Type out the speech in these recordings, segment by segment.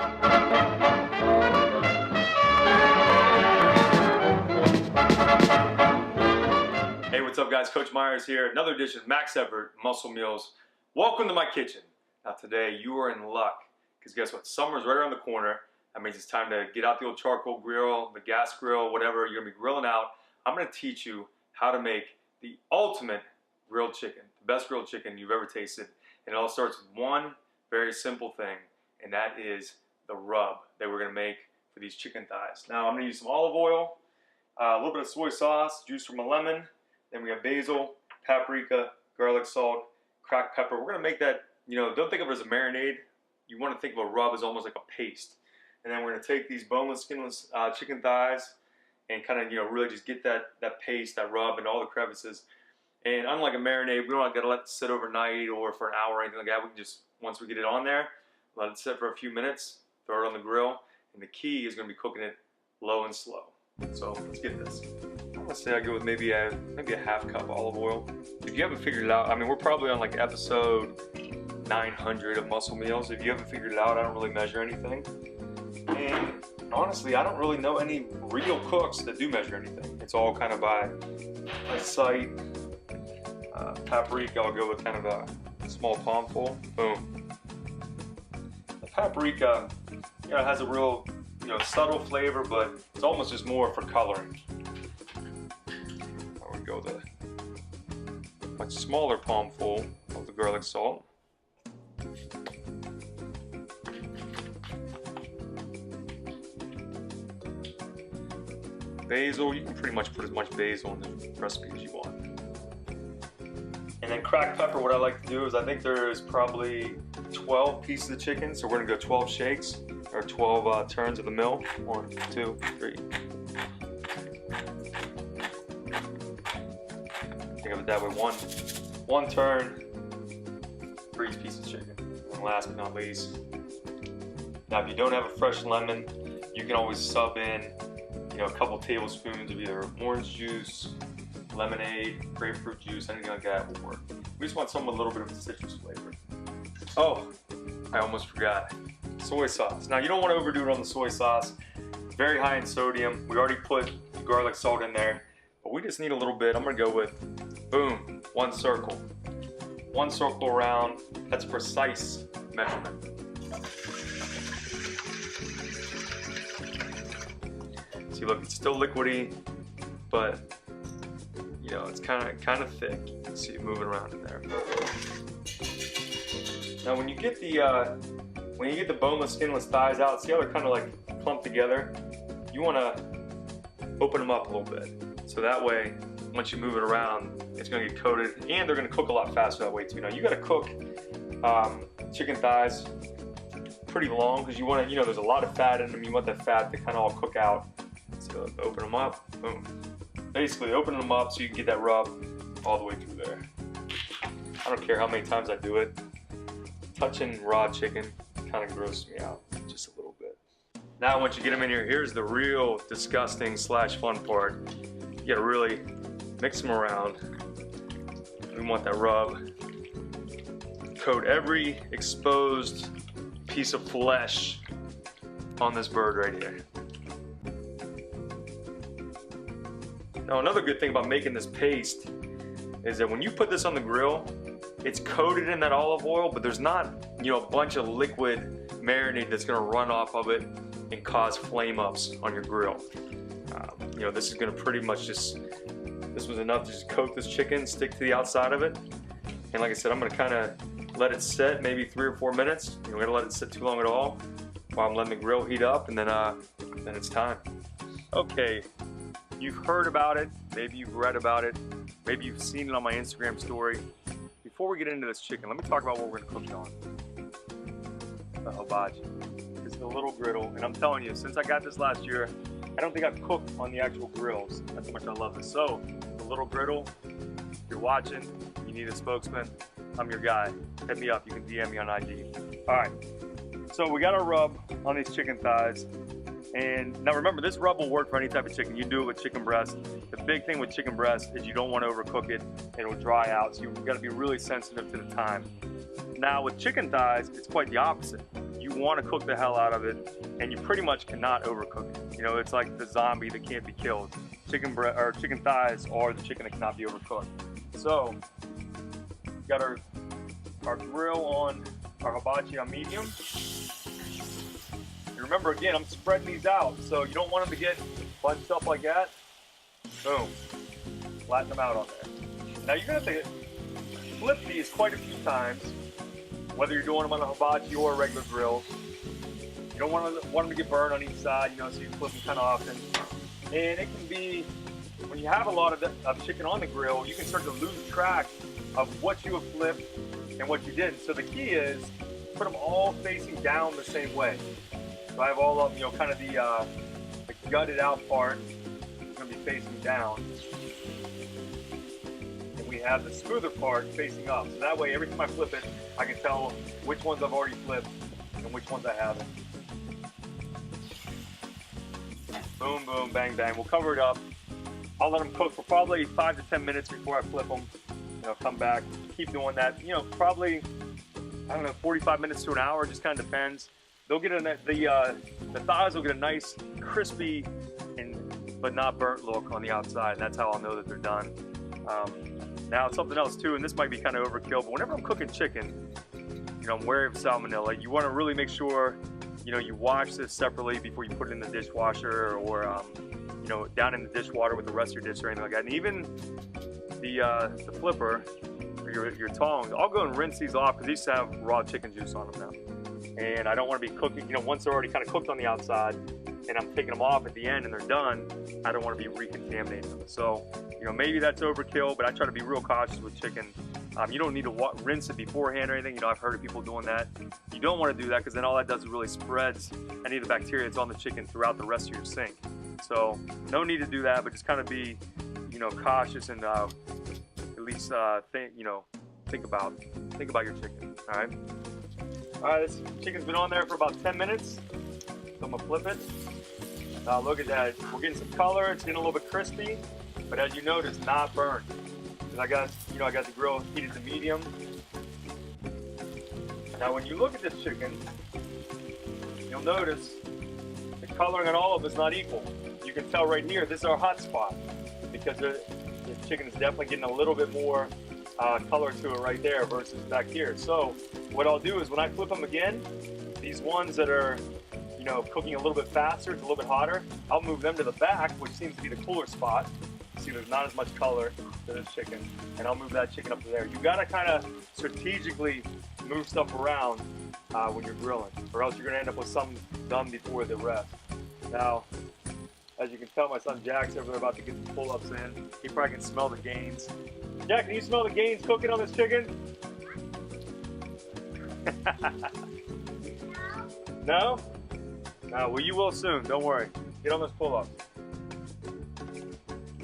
Hey, what's up guys? Coach Myers here. Another edition of Max Effort Muscle Meals. Welcome to my kitchen. Now today you are in luck because guess what? Summer's right around the corner. That means it's time to get out the old charcoal grill, the gas grill, whatever you're gonna be grilling out. I'm gonna teach you how to make the ultimate grilled chicken, the best grilled chicken you've ever tasted. And it all starts with one very simple thing, and that is the rub that we're gonna make for these chicken thighs. Now I'm gonna use some olive oil, a little bit of soy sauce, juice from a lemon. Then we have basil, paprika, garlic salt, cracked pepper. We're gonna make that, don't think of it as a marinade. You wanna think of a rub as almost like a paste. And then we're gonna take these boneless, skinless chicken thighs and kind of, really just get that paste, that rub into all the crevices. And unlike a marinade, we don't gotta let it sit overnight or for an hour or anything like that. We can just, once we get it on there, let it sit for a few minutes, throw it on the grill. And the key is gonna be cooking it low and slow. So let's get this. I'm gonna say I go with maybe a half cup olive oil. If you haven't figured it out, I mean, we're probably on like episode 900 of Muscle Meals. If you haven't figured it out, I don't really measure anything. And honestly, I don't really know any real cooks that do measure anything. It's all kind of by sight. Paprika, I'll go with kind of a small palmful. Boom. The paprika, has a real, subtle flavor, but it's almost just more for coloring. I would go with a much smaller palmful of the garlic salt. Basil, you can pretty much put as much basil in the recipe as you want. And then cracked pepper, what I like to do is I think there's probably 12 pieces of chicken, so we're gonna go 12 shakes, or 12 turns of the mill. 1, 2, 3. Think of it that way, one turn for each piece of chicken. And last but not least, now if you don't have a fresh lemon, you can always sub in a couple tablespoons of either orange juice, lemonade, grapefruit juice, anything like that will work. We just want some with a little bit of a citrus flavor. Oh, I almost forgot. Soy sauce. Now you don't want to overdo it on the soy sauce. It's very high in sodium. We already put the garlic salt in there, but we just need a little bit. I'm gonna go with, boom, one circle. One circle around. That's precise measurement. See, look, it's still liquidy, but it's kind of thick. You can see it moving around in there. Now, when you get the boneless, skinless thighs out, see how they're kind of like clumped together? You want to open them up a little bit, so that way, once you move it around, it's going to get coated, and they're going to cook a lot faster that way too. Now, you got to cook chicken thighs pretty long because you want to, there's a lot of fat in them. You want that fat to kind of all cook out. So open them up, boom. Basically opening them up so you can get that rub all the way through there. I don't care how many times I do it. Touching raw chicken kind of grosses me out just a little bit. Now once you get them in here, here's the real disgusting / fun part. You gotta really mix them around. We want that rub. Coat every exposed piece of flesh on this bird right here. Now another good thing about making this paste is that when you put this on the grill, it's coated in that olive oil, but there's not, a bunch of liquid marinade that's gonna run off of it and cause flame ups on your grill. This is gonna pretty much this was enough to just coat this chicken, stick to the outside of it. And like I said, I'm gonna kind of let it sit maybe 3 or 4 minutes. You don't gotta let it sit too long at all while I'm letting the grill heat up, and then it's time. Okay. You've heard about it, maybe you've read about it, maybe you've seen it on my Instagram story. Before we get into this chicken, let me talk about what we're gonna cook it on. The hibachi. This is a little griddle, and I'm telling you, since I got this last year, I don't think I've cooked on the actual grills. That's how much I love this. So, the little griddle, if you're watching, you need a spokesman, I'm your guy. Hit me up, you can DM me on IG. All right, so we got our rub on these chicken thighs. And now remember, this rub will work for any type of chicken. You do it with chicken breast. The big thing with chicken breast is you don't want to overcook it. It'll dry out, so you've got to be really sensitive to the time. Now with chicken thighs, it's quite the opposite. You want to cook the hell out of it, and you pretty much cannot overcook it. You know, it's like the zombie that can't be killed. Chicken thighs are the chicken that cannot be overcooked. So, got our grill on, our hibachi on medium. And remember, again, I'm spreading these out, so you don't want them to get bunched up like that. Boom. Flatten them out on there. Now you're gonna have to flip these quite a few times, whether you're doing them on a hibachi or a regular grill. You don't want them to get burned on each side, you know, so you flip them kind of often. And it can be, when you have a lot of chicken on the grill, you can start to lose track of what you have flipped and what you didn't. So the key is put them all facing down the same way. So I have all of, you know, kind of the gutted out part is going to be facing down. And we have the smoother part facing up. So that way, every time I flip it, I can tell which ones I've already flipped and which ones I haven't. Boom, boom, bang, bang. We'll cover it up. I'll let them cook for probably 5 to 10 minutes before I flip them. You know, come back, keep doing that. You know, probably, I don't know, 45 minutes to an hour. Just kind of depends. They'll get the thighs will get a nice crispy but not burnt look on the outside, and that's how I'll know that they're done. Now, something else too, and this might be kind of overkill, but whenever I'm cooking chicken, you know, I'm wary of salmonella. You want to really make sure, you know, you wash this separately before you put it in the dishwasher, or you know, down in the dishwater with the rest of your dish or anything like that. And even the flipper, or your tongs, I'll go and rinse these off because these have raw chicken juice on them now. And I don't want to be cooking, you know, once they're already kind of cooked on the outside and I'm taking them off at the end and they're done, I don't want to be recontaminating them. So, you know, maybe that's overkill, but I try to be real cautious with chicken. You don't need to rinse it beforehand or anything. You know, I've heard of people doing that. You don't want to do that because then all that does is really spreads any of the bacteria that's on the chicken throughout the rest of your sink. So, no need to do that, but just kind of be, you know, cautious and at least think about your chicken. All right. All right, this chicken's been on there for about 10 minutes. So I'm gonna flip it. Now look at that. We're getting some color. It's getting a little bit crispy, but as you notice, not burnt. Because I got the grill heated to medium. Now when you look at this chicken, you'll notice the coloring on all of it is not equal. You can tell right here, this is our hot spot because the chicken is definitely getting a little bit more color to it right there versus back here. So what I'll do is when I flip them again, these ones that are, you know, cooking a little bit faster, it's a little bit hotter, I'll move them to the back, which seems to be the cooler spot. See, there's not as much color to this chicken, and I'll move that chicken up to there. You gotta kind of strategically move stuff around when you're grilling, or else you're gonna end up with some done before the rest. Now, as you can tell, my son Jack's over there about to get the pull-ups in. He probably can smell the gains. Jack, can you smell the gains cooking on this chicken? No? No? Well, you will soon. Don't worry. Get on those pull-ups.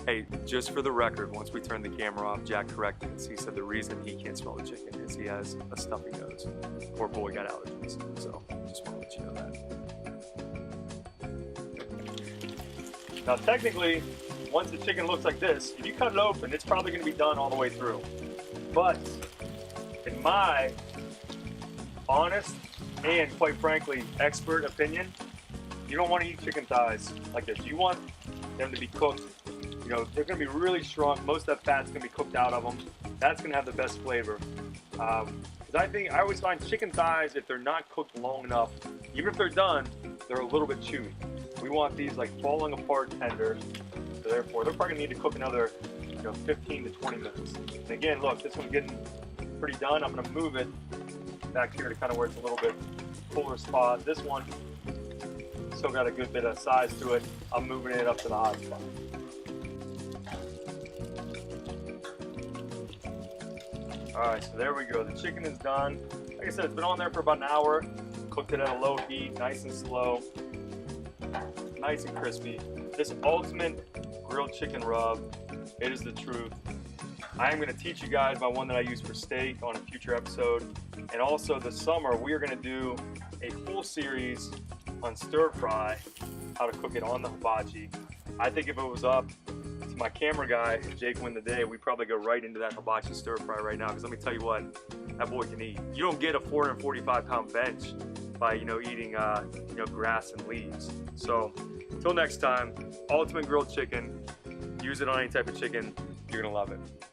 Hey, just for the record, once we turned the camera off, Jack corrected us. He said the reason he can't smell the chicken is he has a stuffy nose. Poor boy got allergies. So, just want to let you know that. Now, technically, once the chicken looks like this, if you cut it open, it's probably going to be done all the way through. But, in my honest and, quite frankly, expert opinion, you don't want to eat chicken thighs like this. You want them to be cooked. You know, they're going to be really strong. Most of that fat's going to be cooked out of them. That's going to have the best flavor. Because I always find chicken thighs, if they're not cooked long enough, even if they're done, they're a little bit chewy. We want these like falling apart tender. So therefore, they're probably going to need to cook another, 15 to 20 minutes. And again, look, this one's getting pretty done. I'm going to move it back here to kind of where it's a little bit cooler spot. This one still got a good bit of size to it. I'm moving it up to the hot spot. Alright, so there we go. The chicken is done. Like I said, it's been on there for about an hour. Cooked it at a low heat, nice and slow. Nice and crispy. This ultimate grilled chicken rub, it is the truth. I am going to teach you guys my one that I use for steak on a future episode. And also this summer, we are going to do a full series on stir fry, how to cook it on the hibachi. I think if it was up to my camera guy, Jake Win the Day, we'd probably go right into that hibachi stir fry right now. Because let me tell you what, that boy can eat. You don't get a 445-pound bench by eating grass and leaves. So until next time, ultimate grilled chicken. Use it on any type of chicken. You're gonna love it.